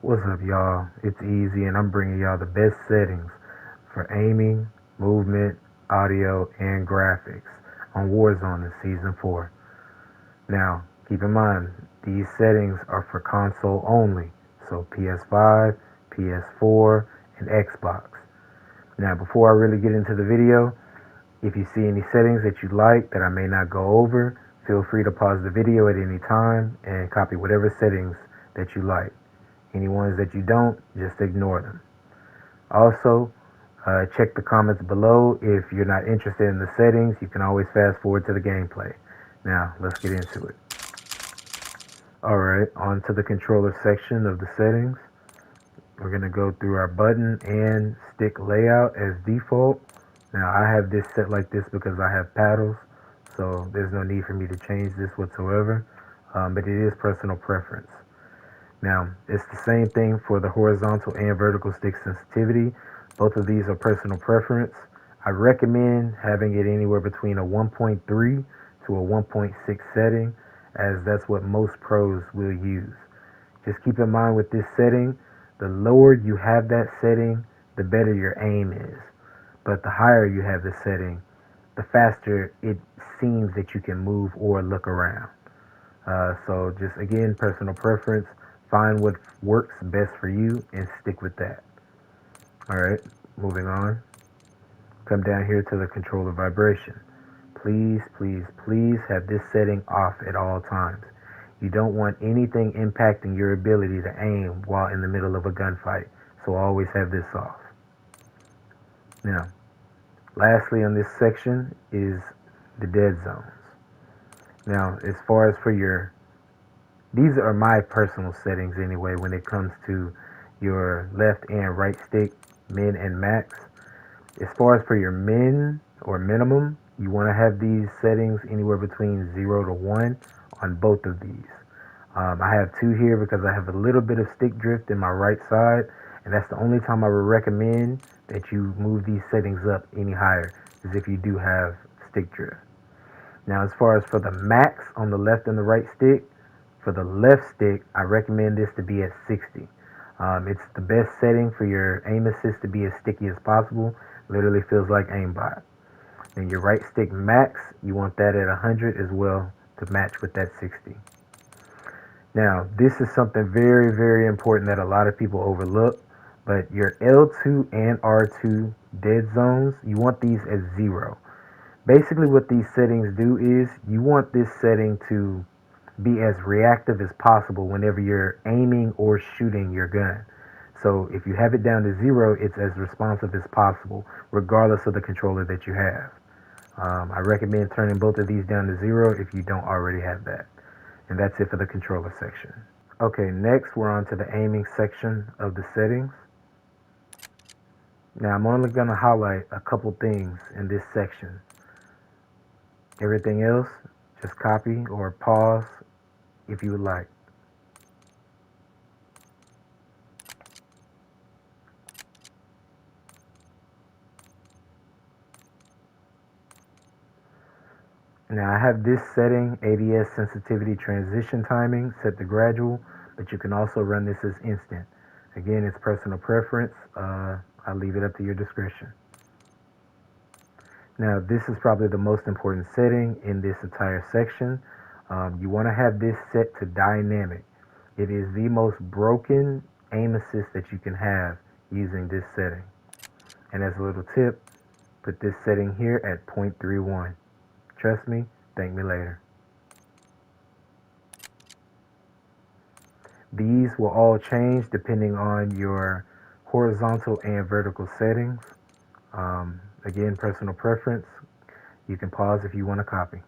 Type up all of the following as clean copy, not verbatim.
What's up, y'all? It's Easy, and I'm bringing y'all the best settings for aiming, movement, audio, and graphics on Warzone in Season 4. Now, keep in mind, these settings are for console only, so PS5, PS4, and Xbox. Now, before I really get into the video, if you see any settings that you like that I may not go over, feel free to pause the video at any time and copy whatever settings that you like. Any ones that you don't, just ignore them. Also, check the comments below. If you're not interested in the settings, you can always fast forward to the gameplay. Now, let's get into it. Alright, on to the controller section of the settings. We're going to go through our button and stick layout as default. Now, I have this set like this because I have paddles, so there's no need for me to change this whatsoever, but it is personal preference. Now, it's the same thing for the horizontal and vertical stick sensitivity. Both of these are personal preference. I recommend having it anywhere between a 1.3 to a 1.6 setting, as that's what most pros will use. Just keep in mind with this setting, the lower you have that setting, the better your aim is. But the higher you have the setting, the faster it seems that you can move or look around. So just again, personal preference. Find what works best for you and stick with that. Alright, moving on. Come down here to the controller vibration. Please, please, please have this setting off at all times. You don't want anything impacting your ability to aim while in the middle of a gunfight, so always have this off. Now, lastly on this section is the dead zones. Now, as far as for these are my personal settings anyway when it comes to your left and right stick, min and max. As far as for your min or minimum, you want to have these settings anywhere between 0 to 1 on both of these. I have 2 here because I have a little bit of stick drift in my right side, and that's the only time I would recommend that you move these settings up any higher, is if you do have stick drift. Now, as far as for the max on the left and the right stick, for the left stick, I recommend this to be at 60. It's the best setting for your aim assist to be as sticky as possible. Literally feels like aimbot. And your right stick max, you want that at 100 as well to match with that 60. Now, this is something very, very important that a lot of people overlook, but your L2 and R2 dead zones, you want these as 0. Basically what these settings do is you want this setting to be as reactive as possible whenever you're aiming or shooting your gun. So if you have it down to 0, it's as responsive as possible, regardless of the controller that you have. I recommend turning both of these down to 0 if you don't already have that. And that's it for the controller section. Okay, next we're on to the aiming section of the settings. Now I'm only going to highlight a couple things in this section. Everything else, just copy or pause if you would like. Now I have this setting, ADS sensitivity transition timing, set to gradual, but you can also run this as instant. Again, it's personal preference. I'll leave it up to your discretion. Now this is probably the most important setting in this entire section. You want to have this set to dynamic. It is the most broken aim assist that you can have using this setting. And as a little tip, put this setting here at 0.31. Trust me, thank me later. These will all change depending on your horizontal and vertical settings. Again, personal preference. You can pause if you want to copy.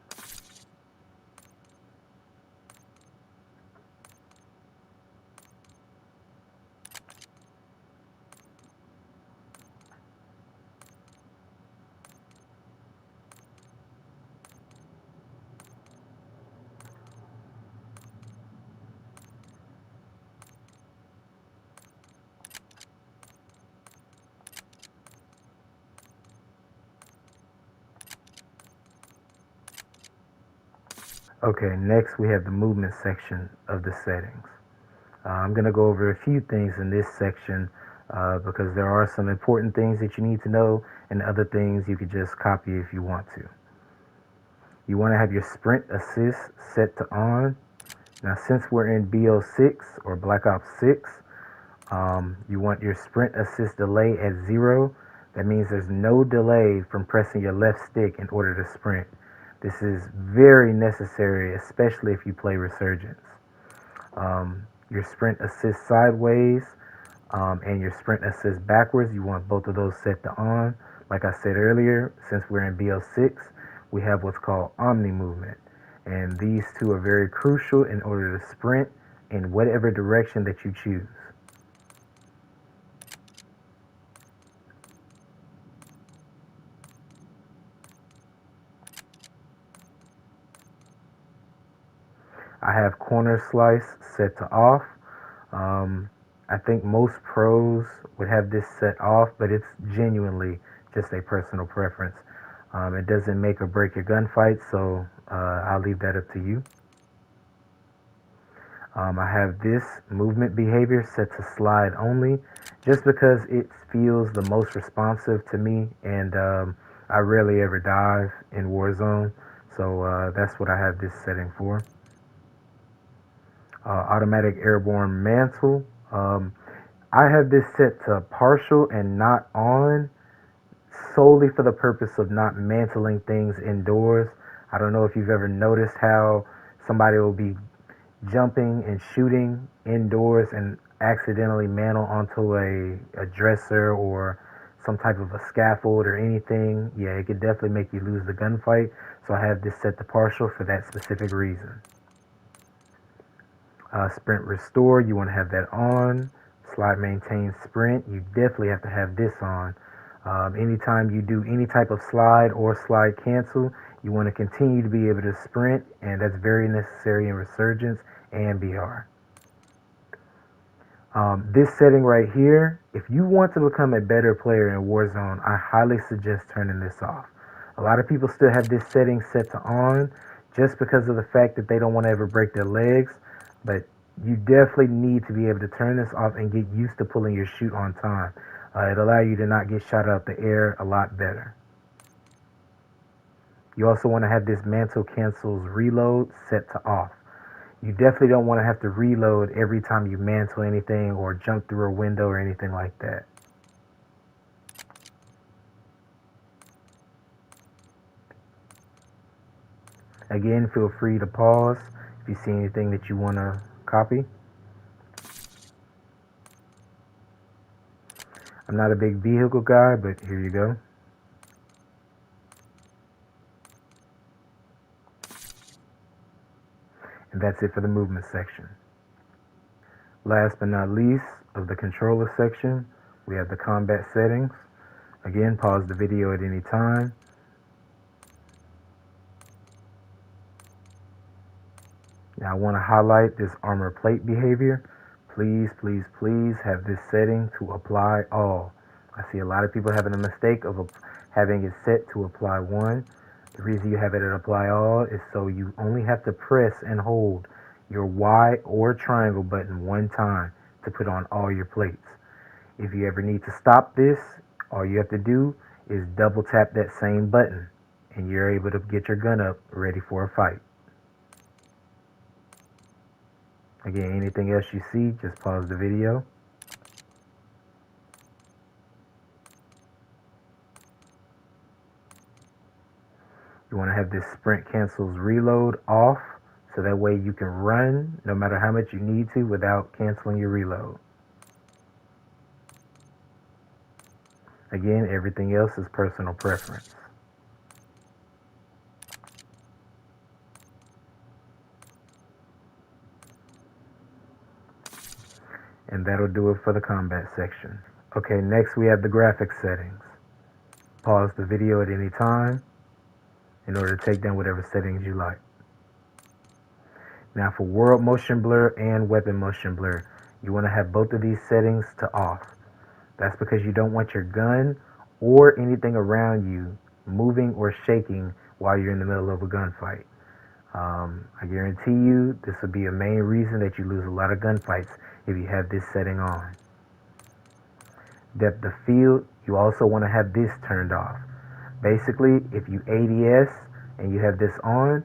Okay, next we have the movement section of the settings. I'm going to go over a few things in this section because there are some important things that you need to know and other things you could just copy if you want to. You want to have your sprint assist set to on. Now, since we're in BO6 or Black Ops 6, you want your sprint assist delay at 0. That means there's no delay from pressing your left stick in order to sprint. This is very necessary, especially if you play Resurgence. Your sprint assist sideways and your sprint assist backwards, you want both of those set to on. Like I said earlier, since we're in BO6, we have what's called omni movement. And these two are very crucial in order to sprint in whatever direction that you choose. I have corner slice set to off. I think most pros would have this set off, but it's genuinely just a personal preference. It doesn't make or break your gunfight, so I'll leave that up to you. I have this movement behavior set to slide only, just because it feels the most responsive to me, and I rarely ever dive in Warzone, so that's what I have this setting for. Automatic airborne mantle. I have this set to partial and not on, solely for the purpose of not mantling things indoors. I don't know if you've ever noticed how somebody will be jumping and shooting indoors and accidentally mantle onto a dresser or some type of a scaffold or anything. Yeah, it could definitely make you lose the gunfight. So I have this set to partial for that specific reason. Sprint restore, you want to have that on. Slide maintain sprint, you definitely have to have this on. Anytime you do any type of slide or slide cancel, you want to continue to be able to sprint, and that's very necessary in Resurgence and BR. This setting right here, if you want to become a better player in Warzone, I highly suggest turning this off. A lot of people still have this setting set to on just because of the fact that they don't want to ever break their legs, but you definitely need to be able to turn this off and get used to pulling your shoot on time. It'll allow you to not get shot out the air a lot better. You also want to have this mantle cancels reload set to off. You definitely don't want to have to reload every time you mantle anything or jump through a window or anything like that. Again, feel free to pause if you see anything that you want to copy. I'm not a big vehicle guy, but here you go. And that's it for the movement section. Last but not least of the controller section, we have the combat settings. Again, pause the video at any time. Now I want to highlight this armor plate behavior. Please, please, please have this setting to apply all. I see a lot of people having a mistake of having it set to apply one. The reason you have it at apply all is so you only have to press and hold your Y or triangle button one time to put on all your plates. If you ever need to stop this, all you have to do is double tap that same button and you're able to get your gun up ready for a fight. Again, anything else you see, just pause the video. You want to have this sprint cancels reload off, so that way you can run no matter how much you need to without canceling your reload. Again, everything else is personal preference. And that'll do it for the combat section. Okay, next we have the graphics settings. Pause the video at any time in order to take down whatever settings you like. Now for world motion blur and weapon motion blur, you want to have both of these settings to off. That's because you don't want your gun or anything around you moving or shaking while you're in the middle of a gunfight. I guarantee you this will be a main reason that you lose a lot of gunfights if you have this setting on. Depth of field, you also want to have this turned off. Basically, if you ADS and you have this on,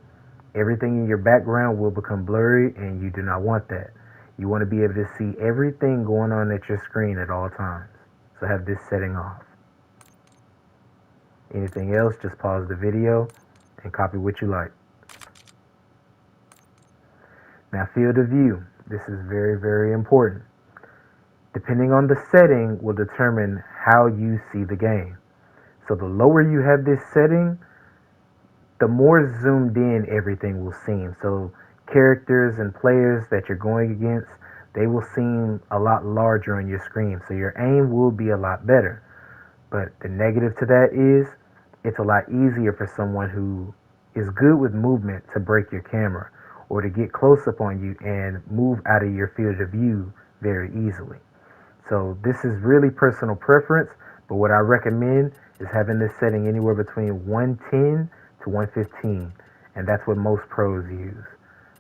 everything in your background will become blurry, and you do not want that. You want to be able to see everything going on at your screen at all times. So have this setting off. Anything else, just pause the video and copy what you like. Now, field of view. This is very, very important. Depending on the setting will determine how you see the game. So the lower you have this setting, the more zoomed in everything will seem. So characters and players that you're going against, they will seem a lot larger on your screen. So your aim will be a lot better. But the negative to that is it's a lot easier for someone who is good with movement to break your camera or to get close up on you and move out of your field of view very easily. So this is really personal preference, but what I recommend is having this setting anywhere between 110 to 115, and that's what most pros use.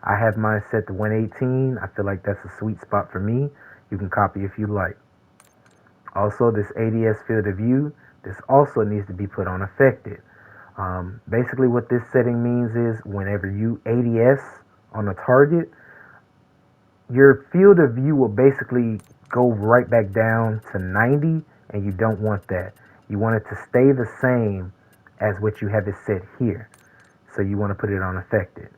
I have mine set to 118. I feel like that's a sweet spot for me. You can copy if you like. Also, this ADS field of view, this also needs to be put on affected. Basically what this setting means is whenever you ADS on a target, your field of view will basically go right back down to 90, and you don't want that. You want it to stay the same as what you have it set here. So you want to put it on affected.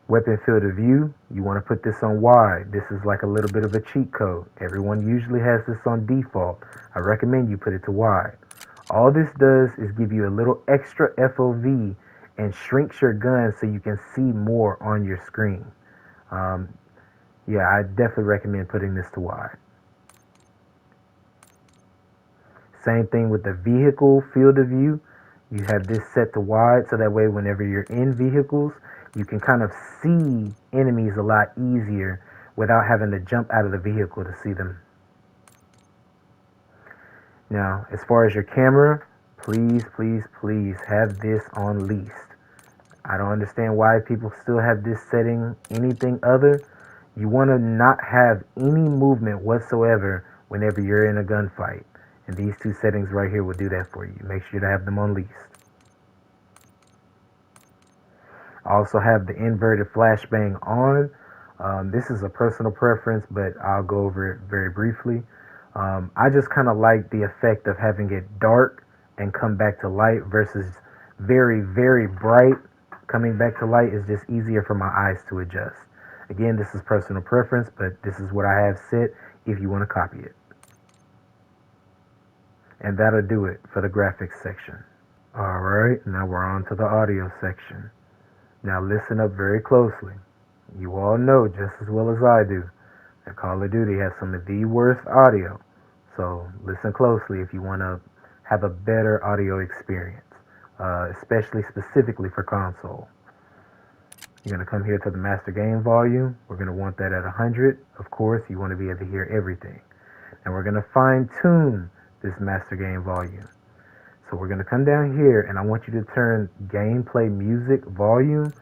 Weapon field of view, you want to put this on wide. This is like a little bit of a cheat code. Everyone usually has this on default. I recommend you put it to wide. All this does is give you a little extra FOV and shrinks your gun so you can see more on your screen. Yeah, I definitely recommend putting this to wide. Same thing with the vehicle field of view. You have this set to wide so that way whenever you're in vehicles, you can kind of see enemies a lot easier without having to jump out of the vehicle to see them. Now, as far as your camera, please, please, please have this on least. I don't understand why people still have this setting anything other. You want to not have any movement whatsoever whenever you're in a gunfight. And these two settings right here will do that for you. Make sure to have them on least. I also have the inverted flashbang on. This is a personal preference, but I'll go over it very briefly. I just kind of like the effect of having it dark and come back to light versus very, very bright. Coming back to light is just easier for my eyes to adjust. Again, this is personal preference, but this is what I have set if you want to copy it. And that'll do it for the graphics section. Alright, now we're on to the audio section. Now listen up very closely. You all know just as well as I do that Call of Duty has some of the worst audio. So listen closely if you want to have a better audio experience, especially specifically for console. You're going to come here to the master game volume. We're going to want that at 100. Of course, you want to be able to hear everything. And we're going to fine tune this master game volume. So we're going to come down here and I want you to turn gameplay music volume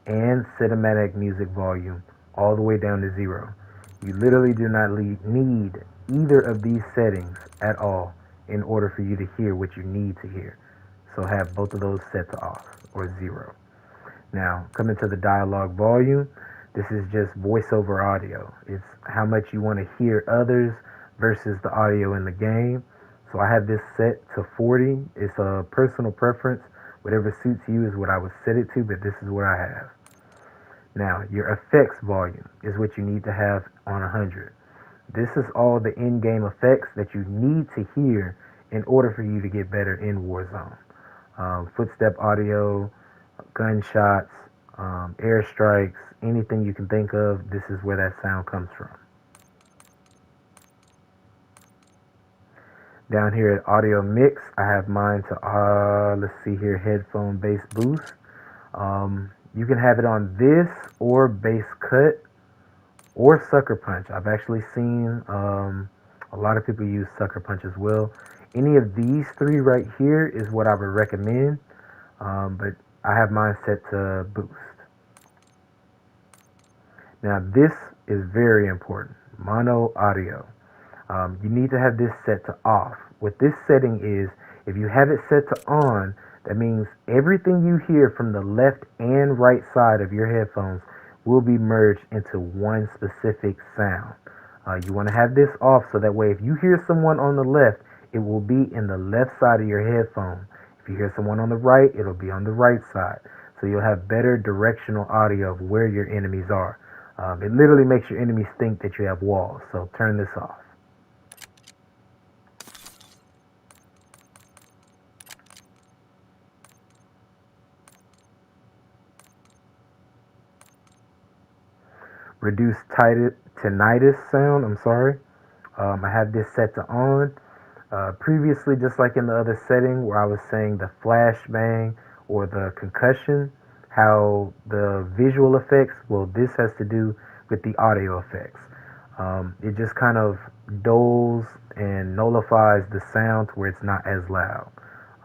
and cinematic music volume all the way down to 0. You literally do not need either of these settings at all in order for you to hear what you need to hear. So have both of those set to off or 0. Now, coming to the dialogue volume, this is just voiceover audio. It's how much you want to hear others versus the audio in the game. So I have this set to 40. It's a personal preference. Whatever suits you is what I would set it to, but this is what I have. Now, your effects volume is what you need to have on 100. This is all the in-game effects that you need to hear in order for you to get better in Warzone. Footstep audio, gunshots, airstrikes, anything you can think of, this is where that sound comes from. Down here at audio mix, I have mine to, let's see here, headphone bass boost. You can have it on this or bass cut or sucker punch. I've actually seen a lot of people use sucker punch as well. Any of these three right here is what I would recommend. But I have mine set to boost. Now this is very important. Mono audio. You need to have this set to off. What this setting is, if you have it set to on, that means everything you hear from the left and right side of your headphones will be merged into one specific sound. You want to have this off so that way if you hear someone on the left, it will be in the left side of your headphone. If you hear someone on the right, it'll be on the right side. So you'll have better directional audio of where your enemies are. It literally makes your enemies think that you have walls. So turn this off. Reduce tinnitus sound. I have this set to on. Previously, just like in the other setting where I was saying the flashbang or the concussion, how the visual effects, well, this has to do with the audio effects. It just kind of dulls and nullifies the sound to where it's not as loud.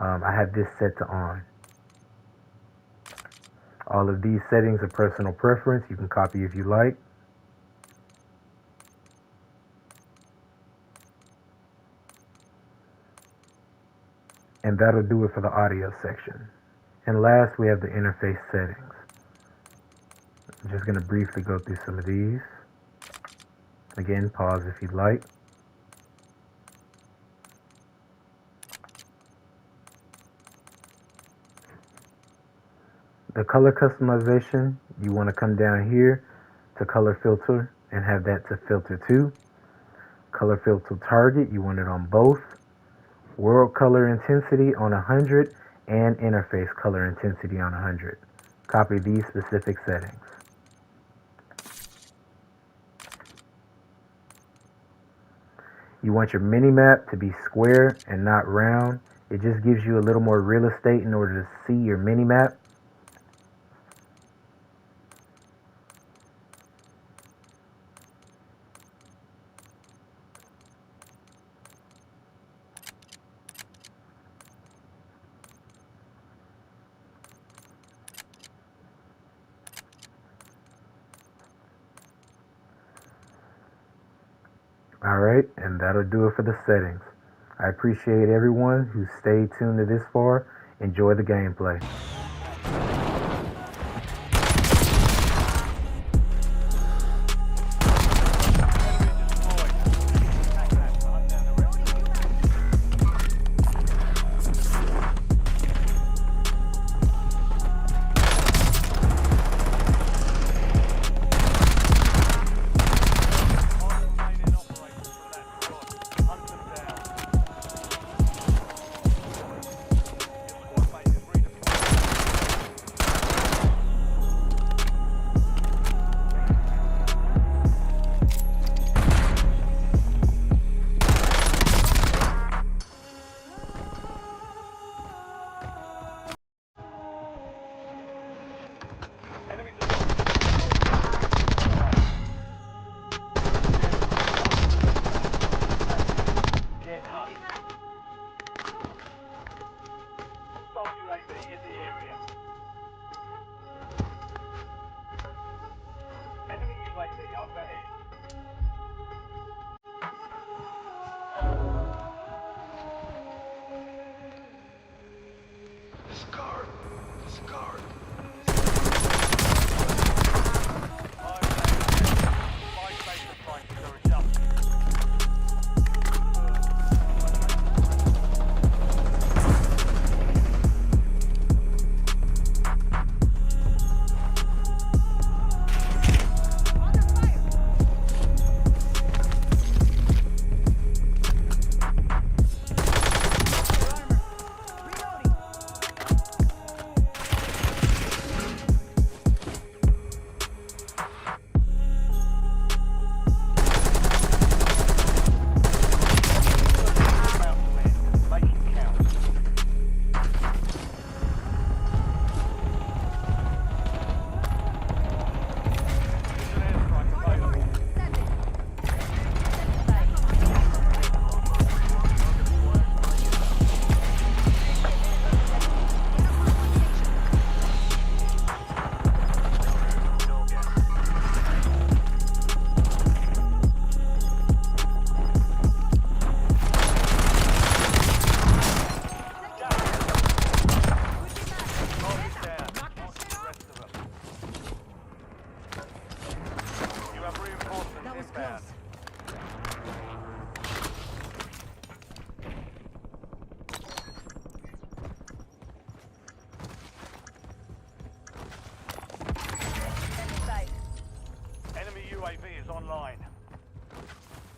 I have this set to on. All of these settings are personal preference. You can copy if you like. And that'll do it for the audio section. And last, we have the interface settings. I'm just going to briefly go through some of these. Again, pause if you'd like. The color customization, you want to come down here to color filter and have that to filter to. Color filter target, you want it on both. World color intensity on 100 and interface color intensity on 100. Copy these specific settings. You want your mini-map to be square and not round. It just gives you a little more real estate in order to see your mini-map. Alright, and that'll do it for the settings. I appreciate everyone who stayed tuned to this far. Enjoy the gameplay.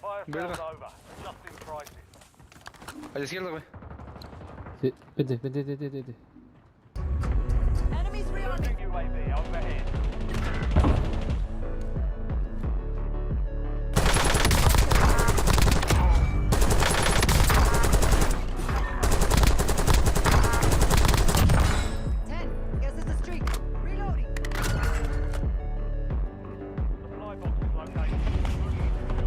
Fire sales Verga. over. Adjusting prices. A la izquierda, güey. Sí, vente, vente, vente, vente. Enemies rearming. UAV overhead. Guess it's a streak. Reloading. Supply box is located.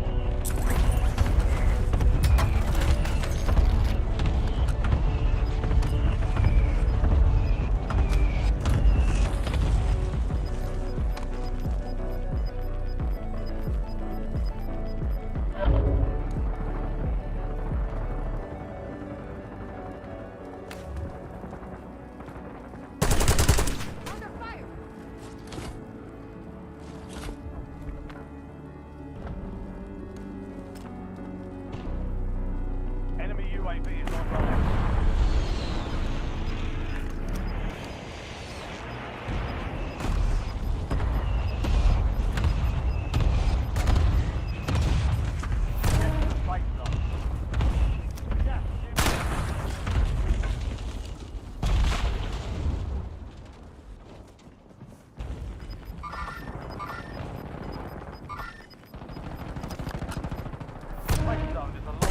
Under fire. Enemy UAV is online. Safe zone. Gas is inbound. Safe zone is alive.